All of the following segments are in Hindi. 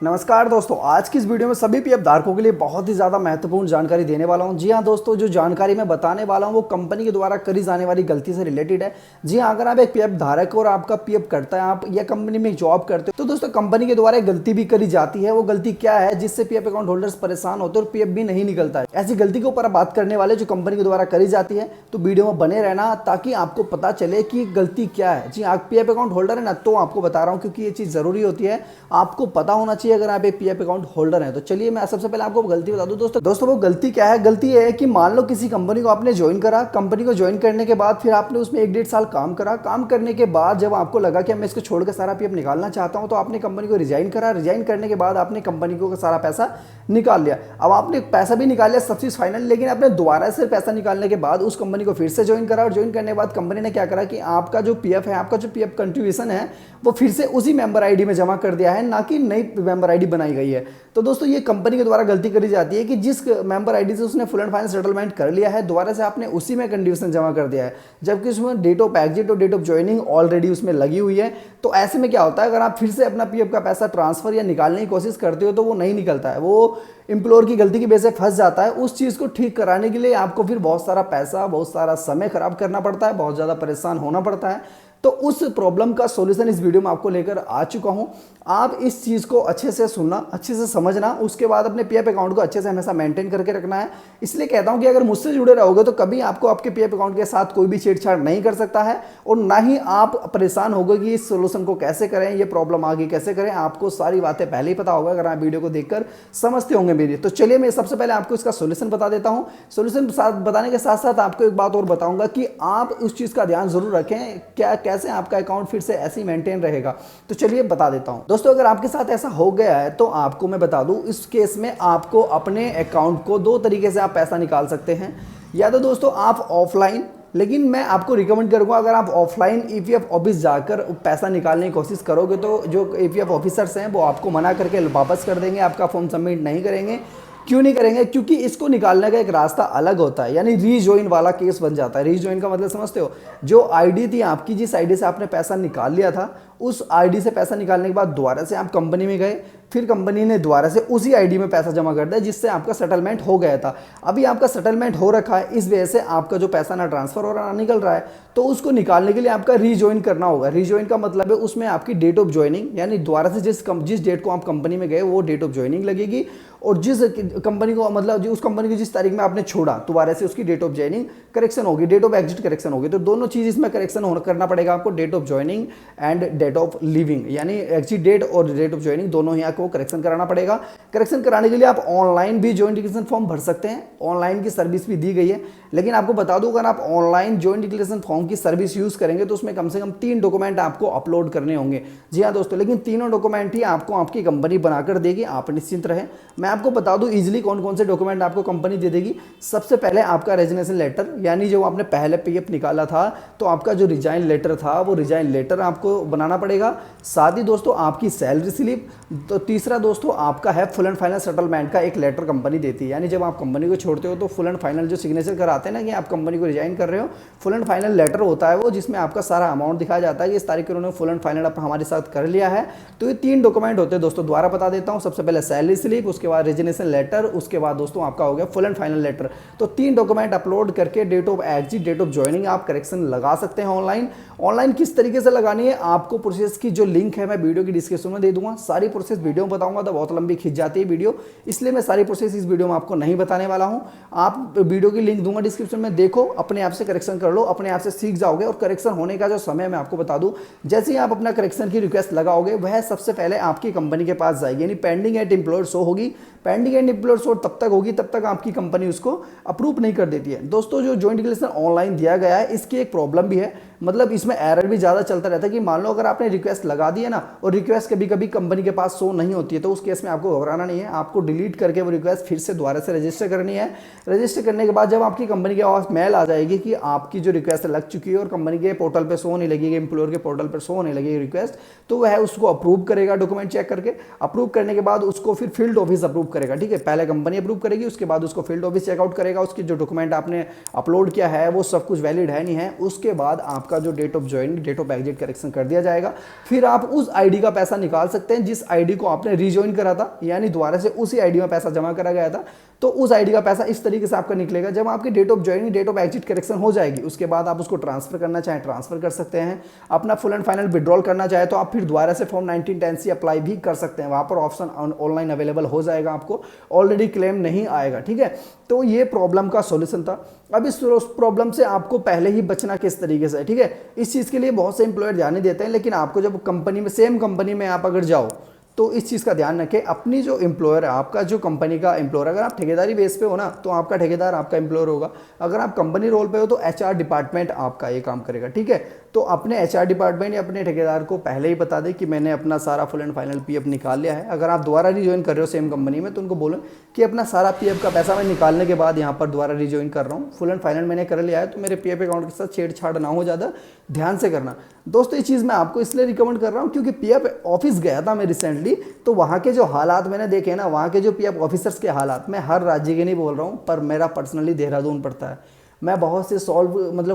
नमस्कार दोस्तों, आज की इस वीडियो में सभी पीएफ धारकों के लिए बहुत ही ज़्यादा महत्वपूर्ण जानकारी देने वाला हूं। जी हां दोस्तों, जो जानकारी मैं बताने वाला हूं वो कंपनी के द्वारा करी जाने वाली गलती से रिलेटेड है। जी हां, अगर आप एक पीएफ धारक हो और आपका पीएफ करता है, आप या कंपनी में जॉब करते हो, तो दोस्तों कंपनी के द्वारा एक गलती भी करी जाती है। वो गलती क्या है जिससे पीएफ अकाउंट होल्डर्स परेशान होते हैं और पीएफ भी नहीं निकलता है। ऐसी गलती के ऊपर बात करने वाले जो कंपनी के द्वारा करी जाती है, तो वीडियो में बने रहना ताकि आपको पता चले कि गलती क्या है। जी, आप पीएफ अकाउंट होल्डर है ना, तो आपको बता रहा हूँ क्योंकि ये चीज़ जरूरी होती है, आपको पता होना चाहिए अगर आप एक पीएफ अकाउंट होल्डर है। तो चलिए मैं सबसे पहले आपको गलती बता दूं दोस्तों वो गलती क्या है। गलती ये है कि मान लो किसी कंपनी को आपने ज्वाइन करा, कंपनी को ज्वाइन करने के बाद फिर आपने उसमें 1-1.5 साल काम करा। काम करने के बाद जब आपको लगा कि मैं इसको छोड़कर सारा पीएफ निकालना चाहता हूं, तो आपने कंपनी को रिजाइन करा। रिजाइन करने के बाद आपने कंपनी को सारा पैसा निकाल लिया। अब आपने पैसा भी निकाल लिया, सब चीज फाइनल, लेकिन आपने दोबारा से पैसा निकालने के बाद उस कंपनी को फिर से ज्वाइन करा और ज्वाइन करने के बाद कंपनी ने क्या करा कि आपका जो पीएफ है, आपका जो पीएफ कंट्रीब्यूशन है, वो फिर से उसी मेंबर आईडी में जमा कर दिया है, ना कि नई मेंबर आईडी बनाई गई है। तो दोस्तों ये कंपनी के द्वारा गलती करी जाती है कि जिस मेंबर आईडी से उसने फुल एंड फाइनल सेटलमेंट कर लिया है, दोबारा से आपने उसी में कंट्रीब्यूशन जमा कर दिया है, जबकि उसमें डेट ऑफ एग्जिट और डेट ऑफ ज्वाइनिंग ऑलरेडी उसमें लगी हुई है। तो ऐसे में क्या होता है, अगर आप फिर से अपना पीएफ का पैसा ट्रांसफर या निकालने की कोशिश करते हो तो वो नहीं निकलता है, वो एम्प्लॉयर की गलती की वजह से फंस जाता है। उस चीज़ को ठीक कराने के लिए आपको फिर बहुत सारा पैसा, बहुत सारा समय खराब करना पड़ता है, बहुत ज़्यादा परेशान होना पड़ता है। तो उस प्रॉब्लम का सॉल्यूशन इस वीडियो में आपको लेकर आ चुका हूं। आप इस चीज़ को अच्छे से सुनना, अच्छे से समझना, उसके बाद अपने पीएफ अकाउंट को अच्छे से हमेशा मेंटेन करके रखना है। इसलिए कहता हूं कि अगर मुझसे जुड़े रहोगे तो कभी आपको आपके पीएफ अकाउंट के साथ कोई भी छेड़छाड़ नहीं कर सकता है, और ना ही आप परेशान होगे कि इस सोल्यूशन को कैसे करें, ये प्रॉब्लम आगे कैसे करें। आपको सारी बातें पहले ही पता होगा अगर आप वीडियो को देखकर समझते होंगे मेरी। तो चलिए मैं सबसे पहले आपको इसका सोल्यूशन बता देता हूँ। सोल्यूशन बताने के साथ साथ आपको एक बात और बताऊंगा कि आप उस चीज़ का ध्यान जरूर रखें, क्या कैसे आपका अकाउंट फिर से ऐसे ही मेंटेन रहेगा। तो चलिए बता देता हूं दोस्तों, अगर आपके साथ ऐसा हो गया है तो आपको मैं बता दूं, इस केस में आपको अपने अकाउंट को दो तरीके से आप पैसा निकाल सकते हैं। या तो दोस्तों आप ऑफलाइन, लेकिन मैं आपको रिकमेंड करूंगा अगर आप ऑफलाइन ईपीएफ ऑफिस जाकर पैसा निकालने की कोशिश करोगे तो जो ईपीएफ ऑफिसर्स हैं वो आपको मना करके वापस कर देंगे, आपका फॉर्म सबमिट नहीं करेंगे। क्यों नहीं करेंगे? क्योंकि इसको निकालने का एक रास्ता अलग होता है, यानी रीजॉइन वाला केस बन जाता है। रीजॉइन का मतलब समझते हो? जो आईडी थी आपकी, जिस आईडी से आपने पैसा निकाल लिया था, उस आईडी से पैसा निकालने के बाद दोबारा से आप कंपनी में गए, फिर कंपनी ने दोबारा से उसी आईडी में पैसा जमा कर दिया जिससे आपका सेटलमेंट हो गया था। अभी आपका सेटलमेंट हो रखा है, इस वजह से आपका जो पैसा ना ट्रांसफर हो रहा ना निकल रहा है, तो उसको निकालने के लिए आपका रीजॉइन करना होगा। रीजॉइन का मतलब है उसमें आपकी डेट ऑफ ज्वाइनिंग, यानी दोबारा से जिस डेट को आप कंपनी में गए वो डेट ऑफ ज्वाइनिंग लगेगी, और जिस कंपनी को मतलब उस कंपनी की जिस तारीख में आपने छोड़ा दोबारा से उसकी डेट ऑफ ज्वाइनिंग करेक्शन होगी, डेट ऑफ एग्जिट करेक्शन होगी। तो दोनों चीज इसमें करेक्शन करना पड़ेगा आपको, date of joining and date of living, यानी एग्जिट डेट और डेट ऑफ ज्वाइनिंग दोनों ही आपको करेक्शन कराना पड़ेगा। करेक्शन कराने के लिए आप ऑनलाइन भी ज्वाइंट डिक्लेरेशन फॉर्म भर सकते हैं, ऑनलाइन की सर्विस भी दी गई है। लेकिन आपको बता दूं, अगर आप ऑनलाइन ज्वाइंट डिक्लेरेशन फॉर्म की सर्विस यूज करेंगे तो उसमें कम से कम 3 डॉक्यूमेंट आपको अपलोड करने होंगे। जी हाँ दोस्तों, लेकिन तीनों डॉक्यूमेंट ही आपको आपकी कंपनी बनाकर देगी, आप निश्चिंत रहे। मैं आपको बता दूं इजीली कौन कौन से डॉक्यूमेंट आपको कंपनी दे देगी। सबसे पहले आपका रेजिग्नेशन लेटर, यानी जो आपने पहले पीएफ निकाला था तो आपका जो रिजाइन लेटर था वो रिजाइन लेटर आपको बनाना पड़ेगा। साथ ही दोस्तों आपकी सैलरी स्लिप। तो तीसरा दोस्तों आपका है फुल एंड फाइनल सेटलमेंट का एक लेटर कंपनी देती है, यानी जब आप कंपनी को छोड़ते हो तो फुल एंड फाइनल जो सिग्नेचर कराते हैं ना कि आप कंपनी को रिजाइन कर रहे हो, फुल एंड फाइनल लेटर होता है वो, जिसमें आपका सारा अमाउंट दिखाया जाता है कि इस तारीख को उन्होंने फुल एंड फाइनल हमारे साथ कर लिया है। तो ये 3 डॉक्यूमेंट होते हैं दोस्तों, दोबारा बता देता हूँ। सबसे पहले सैलरी स्लिप, उसके बाद रेजिग्नेशन लेटर, उसके बाद दोस्तों आपका हो गया फुल एंड फाइनल लेटर। तो 3 डॉक्यूमेंट अपलोड करके date of exit, date of joining आप करेक्शन लगा सकते हैं ऑनलाइन। ऑनलाइन किस तरीके से लगानी है, आपको प्रोसेस की जो लिंक है मैं वीडियो की डिस्क्रिप्शन में दे दूंगा। सारी प्रोसेस वीडियो में बताऊंगा तो बहुत लंबी खिंच जाती है वीडियो, इसलिए मैं सारी प्रोसेस इस वीडियो में आपको नहीं बताने वाला हूं। आप वीडियो की लिंक दूंगा डिस्क्रिप्शन में, देखो, अपने आप से करेक्शन कर लो, अपने आप से सीख जाओगे। और करेक्शन होने का जो समय मैं आपको बता दूं, जैसे ही आप अपना करेक्शन की रिक्वेस्ट लगाओगे वह सबसे पहले आपकी कंपनी के पास जाएगी, यानी पेंडिंग एट एम्प्लॉयर शो होगी। पेंडिंग एंड एम्प्लॉयर शो तब तक होगी तब तक आपकी कंपनी उसको अप्रूव नहीं कर देती है। दोस्तों जो ज्वाइंट डिक्लेरेशन ऑनलाइन दिया गया है इसकी एक प्रॉब्लम भी है, मतलब इसमें एरर भी ज़्यादा चलता रहता है कि मान लो अगर आपने रिक्वेस्ट लगा दी है ना और रिक्वेस्ट कभी कभी कंपनी के पास शो नहीं होती है, तो उस केस में आपको घबराना नहीं है, आपको डिलीट करके वो रिक्वेस्ट फिर से दोबारा से रजिस्टर करनी है। रजिस्टर करने के बाद जब आपकी कंपनी के पास मेल आ जाएगी कि आपकी जो रिक्वेस्ट लग चुकी है और कंपनी के पोर्टल पर शो नहीं लगेगी, एम्प्लॉयर के पोर्टल पर शो होने लगेगी रिक्वेस्ट, तो वह उसको अप्रूव करेगा डॉक्यूमेंट चेक करके। अप्रूव करने के बाद उसको फिर फील्ड ऑफिस अप्रूव करेगा, ठीक है, पहले कंपनी अप्रूव करेगी, उसके बाद उसको फील्ड ऑफिस चेकआउट करेगा, उसकी जो डॉक्यूमेंट आपने अपलोड किया है वो सब कुछ वैलिड है नहीं है, उसके बाद आप आपका जो date of joining, date of exit correction कर दिया जाएगा। फिर आप उस आईडी का पैसा निकाल सकते हैं जिस आईडी को आपने रीजॉइन करा था, यानी दोबारा से उसी आईडी में पैसा जमा करा गया था, तो उस आईडी का पैसा इस तरीके से आपका निकलेगा। जब आपकी date of joining, date of exit correction हो जाएगी, उसके बाद आप उसको ट्रांसफर करना चाहें ट्रांसफर कर सकते हैं। अपना फुल एंड फाइनल विड्रॉल करना चाहे तो आप फिर दोबारा से फॉर्म 1910C अप्लाई भी कर सकते हैं। वहां पर ऑप्शन ऑनलाइन अवेलेबल हो जाएगा, आपको ऑलरेडी क्लेम नहीं आएगा। ठीक है, तो ये प्रॉब्लम का सॉल्यूशन था। अब इस प्रॉब्लम से आपको पहले ही बचना किस तरीके से, ठीक है, इस चीज़ के लिए बहुत से एम्प्लॉयर ध्यान नहीं देते हैं, लेकिन आपको जब कंपनी में, सेम कंपनी में आप अगर जाओ तो इस चीज़ का ध्यान रखें। अपनी जो एम्प्लॉयर है, आपका जो कंपनी का एम्प्लॉयर, अगर आप ठेकेदारी बेस पे हो ना तो आपका ठेकेदार आपका एम्प्लॉयर होगा। अगर आप कंपनी रोल पे हो तो एचआर डिपार्टमेंट आपका ये काम करेगा। ठीक है, तो अपने एचआर डिपार्टमेंट या अपने ठेकेदार को पहले ही बता दें कि मैंने अपना सारा फुल एंड फाइनल पीएफ निकाल लिया है। अगर आप दोबारा रिज्वाइन कर रहे हो सेम कंपनी में तो उनको बोलो कि अपना सारा पीएफ का पैसा मैं निकालने के बाद यहाँ पर दोबारा रिज्वाइन कर रहा हूँ, फुल एंड फाइनल मैंने कर लिया है, तो मेरे पीएफ अकाउंट के साथ छेड़छाड़ ना हो, ज़्यादा ध्यान से करना। दोस्तों ये चीज़ मैं आपको इसलिए रिकमेंड कर रहा हूँ क्योंकि पीएफ ऑफिस गया था मैं रिसेंटली, तो वहाँ के जो हालात मैंने देखे ना, वहाँ के जो पीएफ ऑफिसर्स के हालात, मैं हर राज्य के नहीं बोल रहा हूँ, पर मेरा पर्सनली देहरादून पड़ता है। मैं बहुत से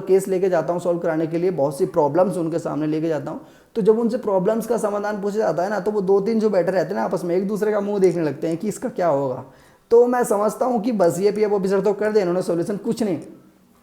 केस लेके जाता हूँ सॉल्व कराने के लिए, बहुत सी प्रॉब्लम्स उनके सामने लेके जाता हूँ। तो जब उनसे प्रॉब्लम्स का समाधान पूछा जाता है ना, तो वो 2-3 जो बैठे रहते हैं ना आपस में, एक दूसरे का मुंह देखने लगते हैं कि इसका क्या होगा। तो मैं समझता हूँ कि बस ये पीएफ ऑफिसर तो कर दे इन्होंने सोल्यूशन, कुछ नहीं।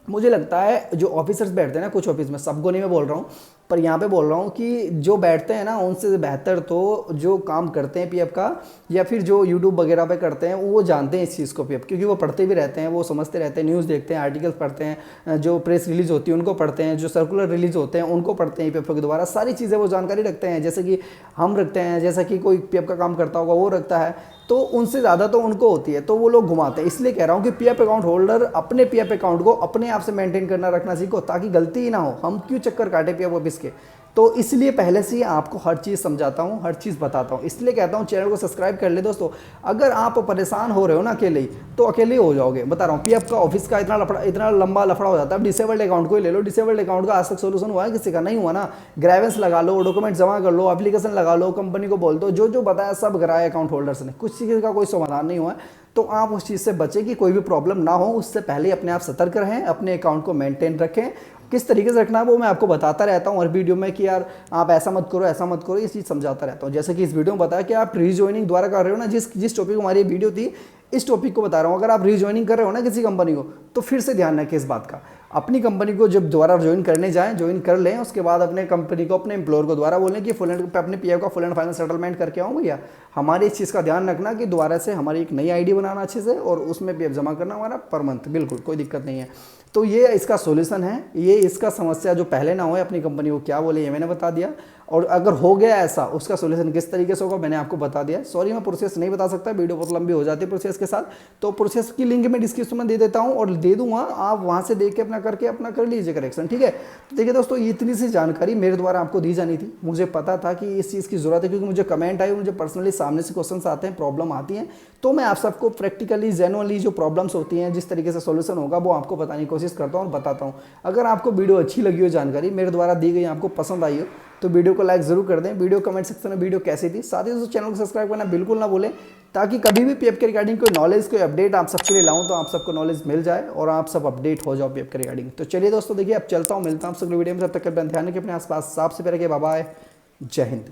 मुझे लगता है जो ऑफिसर्स बैठते हैं ना कुछ ऑफिस में, सबको नहीं मैं बोल रहा हूँ, पर यहाँ पे बोल रहा हूँ कि जो बैठते हैं ना उनसे बेहतर तो जो काम करते हैं पीएफ का, या फिर जो यूट्यूब वगैरह पे करते हैं, वो जानते हैं इस चीज़ को पीएफ, क्योंकि वो पढ़ते भी रहते हैं, वो समझते रहते हैं, न्यूज़ देखते हैं, आर्टिकल्स पढ़ते हैं, जो प्रेस रिलीज होती है उनको पढ़ते हैं, जो सर्कुलर रिलीज होते हैं उनको पढ़ते हैं पीएफ के द्वारा, सारी चीज़ें वो जानकारी रखते हैं, जैसे कि हम रखते हैं, जैसा कि कोई पीएफ का काम करता होगा वो रखता है, तो उनसे ज़्यादा तो उनको होती है, तो वो लोग घुमाते हैं। इसलिए कह रहा हूँ कि पीएफ अकाउंट होल्डर अपने पीएफ अकाउंट को अपने आप से मेंटेन करना रखना सीखो, ताकि गलती ही ना हो। हम क्यों चक्कर काटे पीएफ ऑफिस के, तो इसलिए पहले से ही आपको हर चीज़ समझाता हूँ, हर चीज़ बताता हूँ। इसलिए कहता हूँ चैनल को सब्सक्राइब कर ले दोस्तों। अगर आप परेशान हो रहे हो ना अकेले ही, तो अकेले हो जाओगे, बता रहा हूँ। पीएफ का ऑफिस का इतना लंबा लफड़ा हो जाता है। अब डिसेबल्ड अकाउंट को ही ले लो, डिसेबल्ड अकाउंट का आज तक सोल्यूशन हुआ है किसी का? नहीं हुआ ना। ग्रेवेंस लगा लो, डॉक्यूमेंट जमा कर लो, एप्लीकेशन लगा लो, कंपनी को बोल दो, जो बताया सब कराया अकाउंट होल्डर्स ने, कुछ चीज़ का कोई समाधान नहीं हुआ है। तो आप उस चीज़ से बचें कि कोई भी प्रॉब्लम ना हो, उससे पहले अपने आप सतर्क रहें, अपने अकाउंट को मेंटेन रखें। किस तरीके से रखना है वो मैं आपको बताता रहता हूँ हर वीडियो में कि यार आप ऐसा मत करो, ऐसा मत करो, ये चीज़ समझाता रहता हूँ। जैसे कि इस वीडियो में बताया कि आप रीजॉइनिंग द्वारा कर रहे हो ना, जिस टॉपिक हमारी वीडियो थी, इस टॉपिक को बता रहा हूँ। अगर आप रीजॉइनिंग कर रहे हो ना किसी कंपनी को, तो फिर से ध्यान रखें इस बात का। अपनी कंपनी को जब दोबारा ज्वाइन करने जाएं, ज्वाइन कर लें, उसके बाद अपने कंपनी को, अपने एम्प्लॉयर को दोबारा बोलें कि अपने पीएफ का फुल एंड फाइनल सेटलमेंट करके आऊँ भैया। हमारी इस चीज़ का ध्यान रखना कि दोबारा से हमारी एक नई आईडी बनाना अच्छे से, और उसमें पीएफ जमा करना हमारा पर मंथ, बिल्कुल कोई दिक्कत नहीं है। तो ये इसका सॉल्यूशन है, ये इसका समस्या जो पहले ना हो, अपनी कंपनी को क्या बोले ये मैंने बता दिया। और अगर हो गया ऐसा, उसका सॉल्यूशन किस तरीके से होगा मैंने आपको बता दिया। सॉरी मैं प्रोसेस नहीं बता सकता, वीडियो बहुत लंबी हो जाती है प्रोसेस के साथ, तो प्रोसेस की लिंक मैं डिस्क्रिप्शन में दे देता हूँ और दे दूंगा, आप वहाँ से देख के अपना करके अपना कर लीजिए करेक्शन। ठीक है, तो देखिए दोस्तों, इतनी सी जानकारी मेरे द्वारा आपको दी जानी थी। मुझे पता था कि इस चीज़ की ज़रूरत है, क्योंकि मुझे कमेंट आई, मुझे पर्सनली सामने से क्वेश्चन आते हैं, प्रॉब्लम आती हैं, तो मैं आप सबको प्रैक्टिकली जेनुअनली जो प्रॉब्लम्स होती हैं, जिस तरीके से सॉल्यूशन होगा वो आपको बताने की कोशिश करता हूँ और बताता हूँ। अगर आपको वीडियो अच्छी लगी हो, जानकारी मेरे द्वारा दी गई आपको पसंद आई हो, तो वीडियो को लाइक जरूर कर दें। वीडियो कमेंट सेक्शन में वीडियो कैसी थी, साथ ही दोस्तों चैनल को सब्सक्राइब करना बिल्कुल ना भूलें, ताकि कभी भी पीएफ के रिगार्डिंग कोई नॉलेज, कोई अपडेट आप सबके लिए लाऊं तो आप सबको नॉलेज मिल जाए और आप सब अपडेट हो जाओ पीएफ के रिगार्डिंग। तो चलिए दोस्तों, देखिए अब चलता हूँ, मिलता हूँ आप सब ध्यान रखिए अपने आसपास, साफ सफाई रखिए, बाय बाय, जय हिंद।